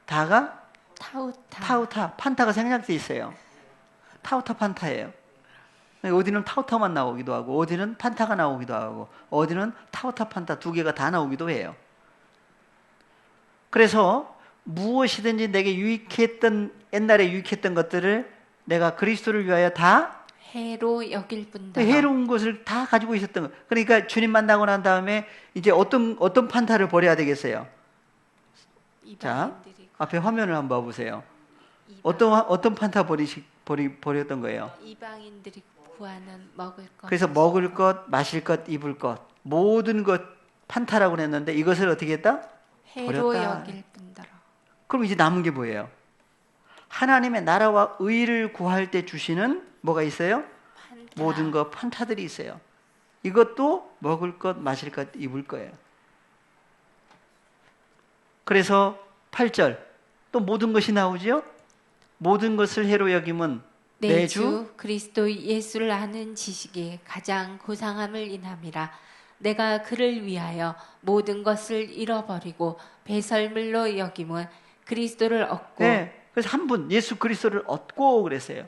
다가 타우타 판타가 생략돼 있어요. 타우타 판타예요. 어디는 타우타만 나오기도 하고 어디는 판타가 나오기도 하고 어디는 타우타 판타 두 개가 다 나오기도 해요. 그래서 무엇이든지 내게 유익했던 옛날에 유익했던 것들을 내가 그리스도를 위하여 다 해로 여길 뿐더러. 해로운 것을 다 가지고 있었던 것. 그러니까 주님 만나고 난 다음에 이제 어떤 판타를 버려야 되겠어요? 자, 앞에 화면을 한번 봐보세요. 어떤 판타 버렸던 거예요? 이방인들이 구하는 먹을 것. 그래서 먹을 것, 마실 것, 입을 것 모든 것 판타라고 그랬는데 이것을 어떻게 했다? 해로 버렸다. 여길 뿐더러. 그럼 이제 남은 게 뭐예요? 하나님의 나라와 의를 구할 때 주시는 뭐가 있어요? 판타. 모든 것 판타들이 있어요. 이것도 먹을 것, 마실 것, 입을 거예요. 그래서 8절 또 모든 것이 나오죠? 모든 것을 해로 여김은 내 주 그리스도 예수를 아는 지식이 가장 고상함을 인함이라. 내가 그를 위하여 모든 것을 잃어버리고 배설물로 여김은 그리스도를 얻고. 네, 그래서 한 분 예수 그리스도를 얻고 그랬어요.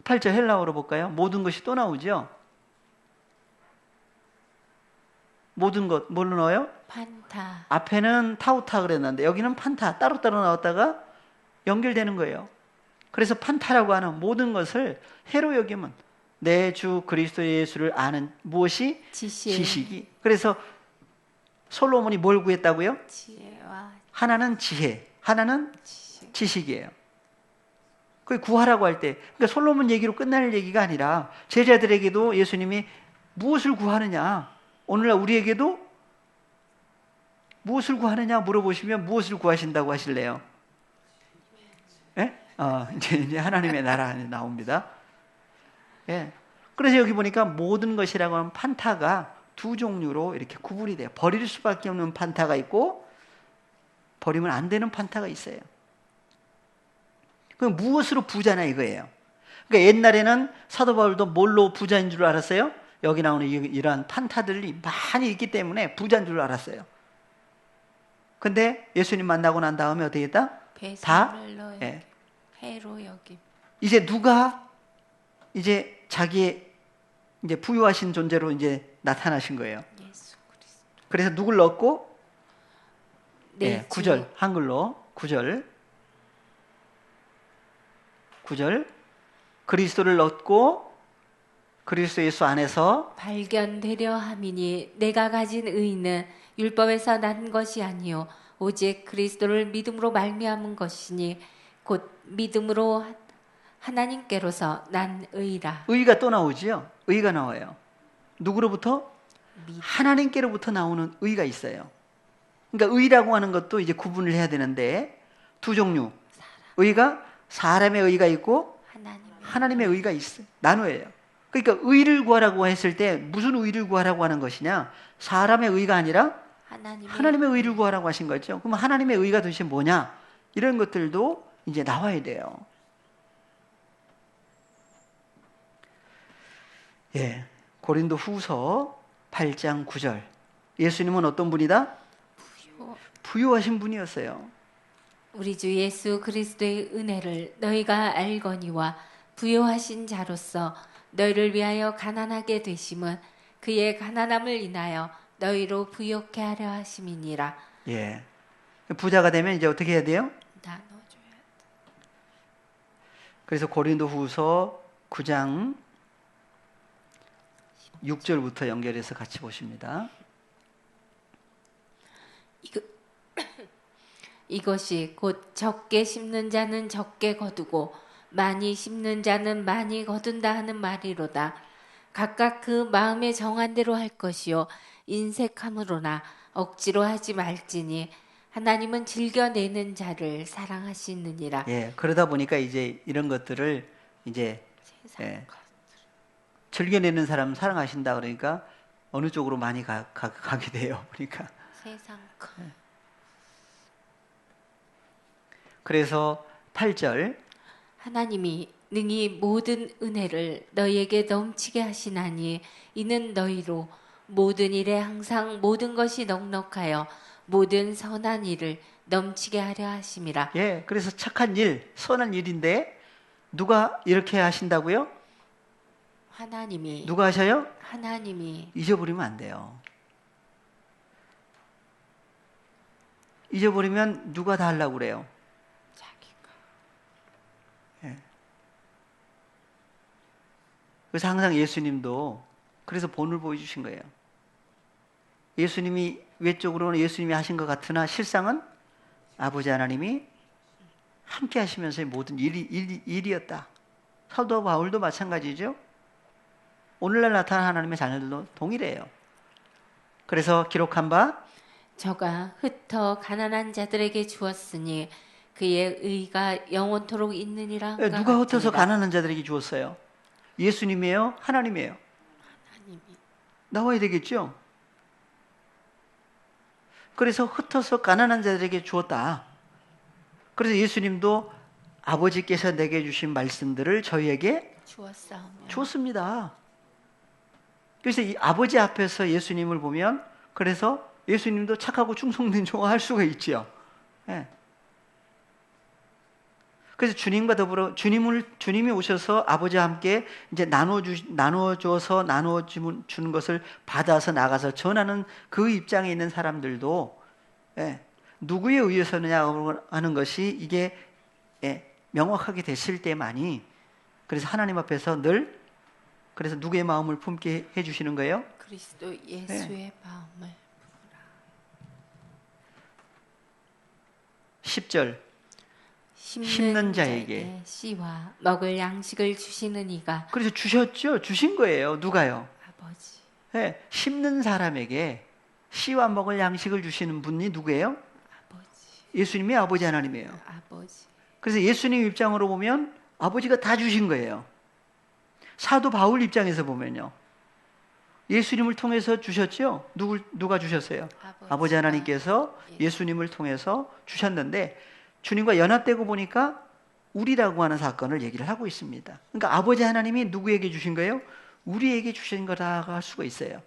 8절 헬라어로 볼까요? 모든 것이 또 나오죠? 모든 것 뭘로 넣어요? 판타. 앞에는 타우타 그랬는데 여기는 판타 따로따로 나왔다가 연결되는 거예요. 그래서 판타라고 하는 모든 것을 해로 여기면 내 주 그리스도 예수를 아는 무엇이? 지식이. 그래서 솔로몬이 뭘 구했다고요? 지혜와 하나는 지혜, 하나는 지식이에요. 그 구하라고 할 때, 그러니까 솔로몬 얘기로 끝날 얘기가 아니라 제자들에게도 예수님이 무엇을 구하느냐, 오늘날 우리에게도 무엇을 구하느냐 물어보시면 무엇을 구하신다고 하실래요? 예? 이제 하나님의 나라 나옵니다. 예. 그래서 여기 보니까 모든 것이라고 하는 판타가 두 종류로 이렇게 구분이 돼요. 버릴 수밖에 없는 판타가 있고 버리면 안 되는 판타가 있어요. 그럼 무엇으로 부자냐 이거예요. 그러니까 옛날에는 사도 바울도 뭘로 부자인 줄 알았어요? 여기 나오는 이러한 판타들이 많이 있기 때문에 부자인 줄 알았어요. 근데 예수님 만나고 난 다음에 어떻게 했다? 다 예. 해로 여김. 이제 누가 이제 자기의 이제 부유하신 존재로 이제 나타나신 거예요. 예수 그리스도. 그래서 누굴 넣고 네, 9절 한글로 9절 그리스도를 얻고 그리스도 예수 안에서 발견되려 함이니 내가 가진 의는 율법에서 난 것이 아니요 오직 그리스도를 믿음으로 말미암은 것이니 곧 믿음으로 하나님께로서 난 의라. 의가 또 나오지요. 의가 나와요. 누구로부터? 하나님께로부터 나오는 의가 있어요. 그러니까 의라고 하는 것도 이제 구분을 해야 되는데 두 종류. 의가 사람의 의가 있고 하나님의 의가 있어요. 나누어요. 그러니까 의를 구하라고 했을 때 무슨 의를 구하라고 하는 것이냐? 사람의 의가 아니라 하나님의 의를 구하라고 하신 거죠. 그럼 하나님의 의가 도대체 뭐냐? 이런 것들도 이제 나와야 돼요. 예, 고린도 후서 8장 9절. 예수님은 어떤 분이다? 부유하신 분이었어요. 우리 주 예수 그리스도의 은혜를 너희가 알거니와 부요하신 자로서 너희를 위하여 가난하게 되심은 그의 가난함을 인하여 너희로 부요케 하려 하심이니라. 예. 부자가 되면 이제 어떻게 해야 돼요? 나눠줘야 돼. 그래서 고린도 후서 9장 6절부터 연결해서 같이 보십니다. 이것이 곧 적게 심는 자는 적게 거두고 많이 심는 자는 많이 거둔다 하는 말이로다. 각각 그 마음에 정한 대로 할 것이요 인색함으로나 억지로 하지 말지니 하나님은 즐겨내는 자를 사랑하시느니라. 예, 그러다 보니까 이제 이런 것들을 이제 즐겨내는 사람 사랑하신다 그러니까 어느 쪽으로 많이 가게 돼요. 그러니까 세상 것. 그래서 8절 하나님이 능히 모든 은혜를 너희에게 넘치게 하시나니 이는 너희로 모든 일에 항상 모든 것이 넉넉하여 모든 선한 일을 넘치게 하려 하심이라. 예, 그래서 착한 일, 선한 일인데 누가 이렇게 하신다고요? 하나님이. 누가 하셔요? 하나님이. 잊어버리면 안 돼요. 잊어버리면 누가 다 하려고 그래요? 자기가. 예. 그래서 항상 예수님도 그래서 본을 보여주신 거예요. 예수님이 외적으로는 예수님이 하신 것 같으나 실상은 아버지 하나님이 함께 하시면서의 모든 일이었다. 사도 바울도 마찬가지죠. 오늘날 나타난 하나님의 자녀들도 동일해요. 그래서 기록한 바 저가 흩어 가난한 자들에게 주었으니 그의 의가 영원토록 있느니라. 누가 흩어서 가난한 자들에게 주었어요? 예수님이에요? 하나님이에요? 하나님이. 나와야 되겠죠? 그래서 흩어서 가난한 자들에게 주었다. 그래서 예수님도 아버지께서 내게 주신 말씀들을 저희에게 주었습니다. 그래서 이 아버지 앞에서 예수님을 보면 그래서 예수님도 착하고 충성된 종을 할 수가 있지요. 예. 그래서 주님과 더불어 주님이 오셔서 아버지와 함께 이제 나눠줘서 나눠주는 것을 받아서 나가서 전하는 그 입장에 있는 사람들도 예, 누구에 의해서느냐 하는 것이 이게 명확하게 됐을 때만이 그래서 하나님 앞에서 늘 그래서 누구의 마음을 품게 해주시는 거예요? 그리스도 예수의 마음을 10절 심는 자에게 씨와 먹을 양식을 주시는 이가. 그래서 주셨죠. 주신 거예요. 누가요? 아버지. 네, 심는 사람에게 씨와 먹을 양식을 주시는 분이 누구예요? 아버지. 예수님이 아버지 하나님이에요. 아버지. 그래서 예수님 입장으로 보면 아버지가 다 주신 거예요. 사도 바울 입장에서 보면요. 예수님을 통해서 주셨죠? 누가 주셨어요? 아버지 하나님께서 예수님을 통해서 주셨는데 주님과 연합되고 보니까 우리라고 하는 사건을 얘기를 하고 있습니다. 그러니까 아버지 하나님이 누구에게 주신 거예요? 우리에게 주신 거라고 할 수가 있어요.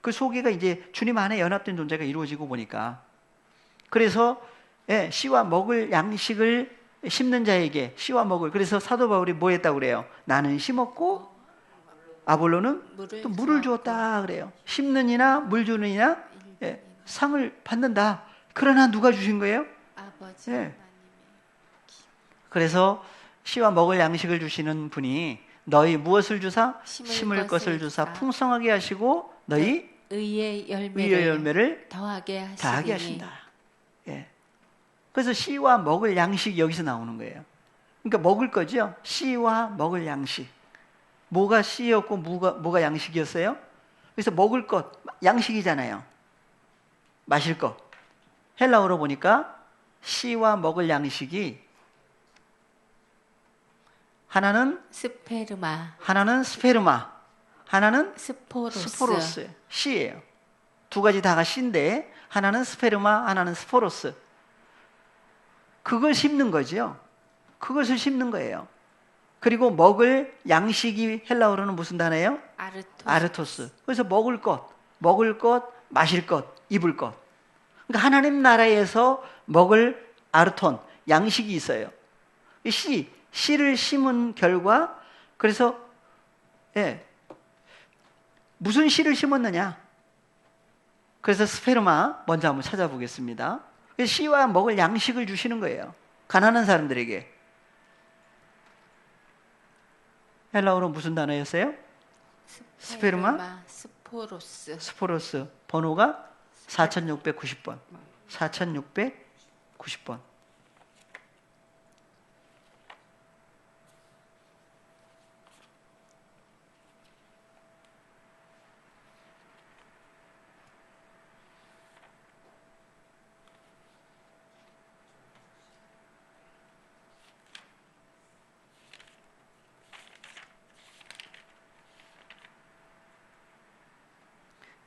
그 소개가 이제 주님 안에 연합된 존재가 이루어지고 보니까 그래서 씨와 먹을 양식을 심는 자에게 씨와 먹을 그래서 사도 바울이 뭐 했다고 그래요? 나는 심었고 아볼로는 또 물을 주었다 그래요. 심는 이나 물 주는 이나 상을 받는다. 그러나 누가 주신 거예요? 아버지. 그래서 씨와 먹을 양식을 주시는 분이 너희 무엇을 주사? 심을 것을 주사 풍성하게 하시고 너희 의의 열매를 더하게 하신다. 예. 그래서 씨와 먹을 양식 여기서 나오는 거예요. 그러니까 먹을 거죠. 씨와 먹을 양식. 뭐가 씨였고 뭐가 양식이었어요? 그래서 먹을 것, 양식이잖아요. 마실 것. 헬라어로 보니까 씨와 먹을 양식이 하나는 스페르마, 스페르마, 하나는 스포로스. 스포로스, 씨예요. 두 가지 다가 씨인데 하나는 스페르마, 하나는 스포로스. 그걸 심는 거죠. 그것을 심는 거예요. 그리고 먹을 양식이 헬라어로는 무슨 단어예요? 아르토스. 그래서 먹을 것, 마실 것, 입을 것. 그러니까 하나님 나라에서 먹을 아르톤, 양식이 있어요. 이 씨를 심은 결과, 그래서 무슨 씨를 심었느냐? 그래서 스페르마 먼저 한번 찾아보겠습니다. 씨와 먹을 양식을 주시는 거예요. 가난한 사람들에게. 헬라어로 무슨 단어였어요? 스페르마, 스포로스. 번호가 4690번. 4690번.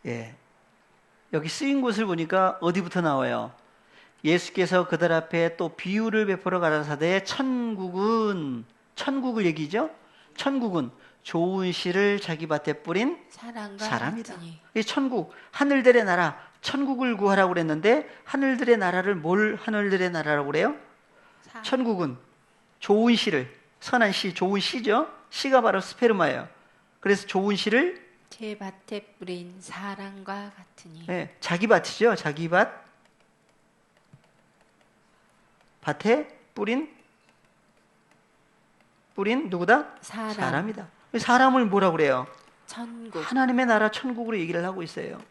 예. 여기 쓰인 곳을 보니까 어디부터 나와요? 예수께서 그들 앞에 또 비유를 베풀어 가라사대 천국을 얘기죠? 천국은 좋은 씨를 자기 밭에 뿌린 사람이다. 이 천국, 하늘들의 나라, 천국을 구하라고 그랬는데 하늘들의 나라를 뭘 하늘들의 나라라고 그래요? 천국은 좋은 씨를, 선한 씨, 좋은 씨죠? 씨가 바로 스페르마예요. 그래서 좋은 씨를 제 밭에 뿌린 사람과 같으니. 네, 자기 밭이죠. 자기 밭에 뿌린 누구다? 사람이다. 사람을 뭐라고 그래요? 천국. 하나님의 나라 천국으로 얘기를 하고 있어요.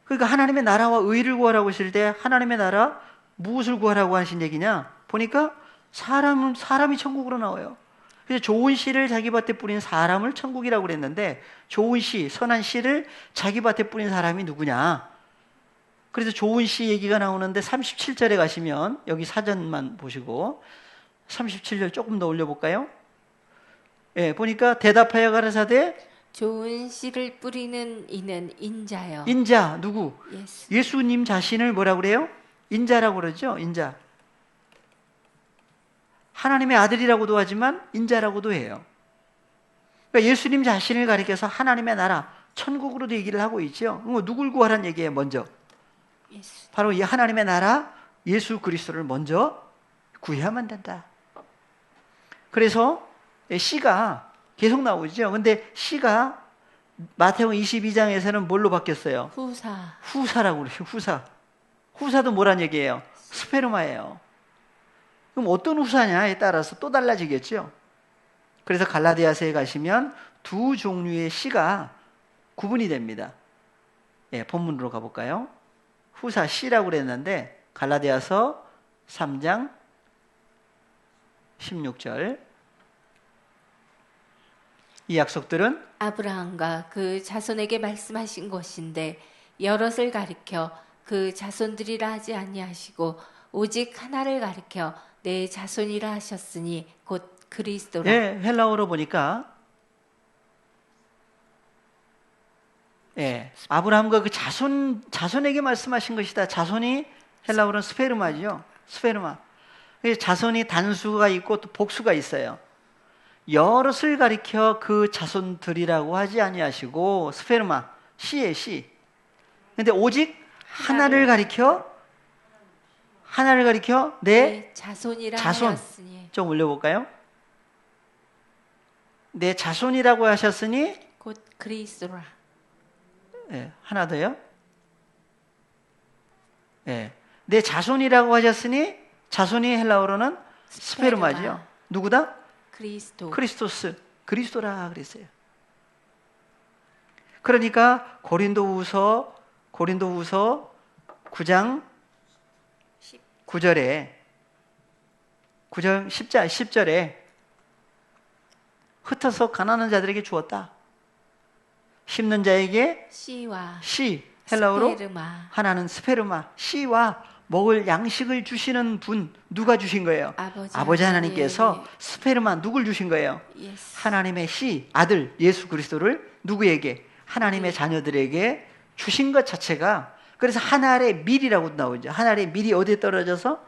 그러니까 하나님의 나라와 의를 구하라고 했을 때 하나님의 나라 무엇을 구하라고 하신 얘기냐? 보니까 사람이 천국으로 나와요. 그래서 좋은 씨를 자기 밭에 뿌린 사람을 천국이라고 그랬는데 좋은 씨, 선한 씨를 자기 밭에 뿌린 사람이 누구냐? 그래서 좋은 씨 얘기가 나오는데 37절에 가시면 여기 사전만 보시고 37절 조금 더 올려볼까요? 예, 보니까 대답하여 가라사대 좋은 씨를 뿌리는 이는 인자요. 인자 누구? 예수님 자신을 뭐라고 그래요? 인자라고 그러죠. 인자. 하나님의 아들이라고도 하지만 인자라고도 해요. 그러니까 예수님 자신을 가리켜서 하나님의 나라, 천국으로도 얘기를 하고 있죠. 누굴 구하라는 얘기예요, 먼저? 바로 이 하나님의 나라, 예수 그리스도를 먼저 구해야만 된다. 그래서 씨가 계속 나오죠. 근데 씨가 마태복음 22장에서는 뭘로 바뀌었어요? 후사라고 그러죠. 후사도 뭐란 얘기예요? 스페르마예요. 그럼 어떤 후사냐에 따라서 또 달라지겠죠. 그래서 갈라디아서에 가시면 두 종류의 씨가 구분이 됩니다. 예, 본문으로 가볼까요? 후사 씨라고 그랬는데 갈라디아서 3장 16절 이 약속들은 아브라함과 그 자손에게 말씀하신 것인데 여럿을 가리켜 그 자손들이라 하지 아니하시고 오직 하나를 가리켜 내 자손이라 하셨으니 곧 그리스도라. 예, 헬라어로 보니까 예, 아브라함과 그 자손에게 말씀하신 것이다. 자손이 헬라어로는 스페르마죠. 스페르마. 자손이 단수가 있고 또 복수가 있어요. 여럿을 가리켜 그 자손들이라고 하지 아니하시고 스페르마, 씨의 씨. 근데 오직 하나를 가리켜 내 자손이라 자손. 하였으니 좀 올려볼까요? 내 자손이라고 하셨으니 곧 그리스도라. 예, 하나 더요. 예, 내 자손이라고 하셨으니 자손이 헬라어로는 스페르마죠. 누구다? 그리스도라 그랬어요. 그러니까 고린도후서 9장 9절에 10절에 흩어서 가난한 자들에게 주었다. 심는 자에게 씨와 씨, 헬라어로 스페르마. 하나는 스페르마, 씨와 먹을 양식을 주시는 분, 누가 주신 거예요? 아버지 하나님께서 스페르마 누굴 주신 거예요? 예수. 하나님의 씨, 아들 예수 그리스도를 누구에게? 하나님의 자녀들에게 주신 것 자체가, 그래서 하늘의 밀이라고 나오죠. 하늘의 밀이 어디에 떨어져서?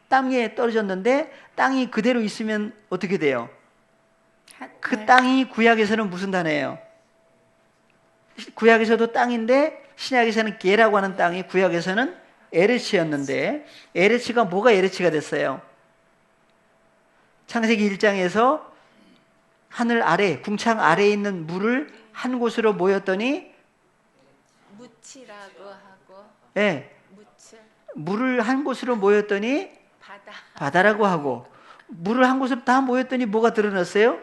땅에 떨어졌는데 땅이 그대로 있으면 어떻게 돼요? 그 땅이 구약에서는 무슨 단어예요? 구약에서도 땅인데 신약에서는 게라고 하는 땅이 구약에서는 에레치였는데, 에레치가 뭐가 에레치가 됐어요? 창세기 1장에서 하늘 아래, 궁창 아래에 있는 물을 한 곳으로 모였더니, 무치라고 하고, 예, 무칠, 물을 한 곳으로 모였더니 바다, 바다라고 하고, 물을 한 곳으로 다 모였더니 뭐가 드러났어요?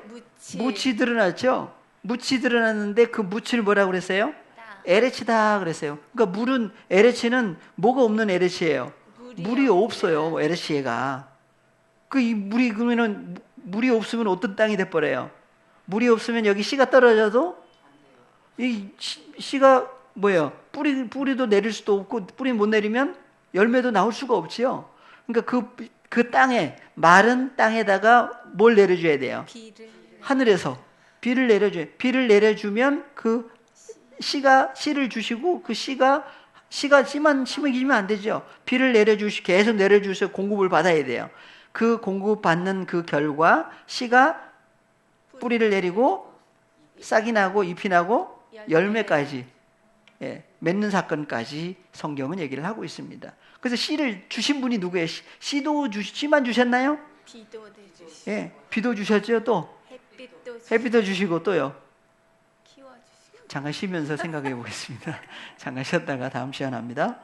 무치 드러났죠. 무치 드러났는데 그 무치를 뭐라고 그랬어요? 에레치다 그랬어요. 그러니까 물은, 에레치는 뭐가 없는 에레치예요? 물이 없어요, 에레치가. 이 물이, 그러면은 물이 없으면 어떤 땅이 돼 버려요? 물이 없으면 여기 씨가 떨어져도 이 씨가 뭐예요? 뿌리도 내릴 수도 없고, 뿌리 못 내리면 열매도 나올 수가 없지요. 그러니까 그 땅에, 마른 땅에다가 뭘 내려줘야 돼요? 하늘에서 비를 내려줘요. 비를 내려주면 그 씨를 주시고, 그 씨가 씨만 심어주면 안 되죠. 비를 계속 내려주셔서 공급을 받아야 돼요. 그 공급받는 그 결과 씨가 뿌리를 내리고 싹이 나고 잎이 나고 열매까지, 예, 맺는 사건까지 성경은 얘기를 하고 있습니다. 그래서 씨를 주신 분이 누구예요? 씨만 주셨나요? 비도 주시고, 예, 비도 주셨죠. 또 햇빛도 주시고 또요. 키워주시고. 잠깐 쉬면서 생각해 보겠습니다. 잠깐 쉬었다가 다음 시간 합니다.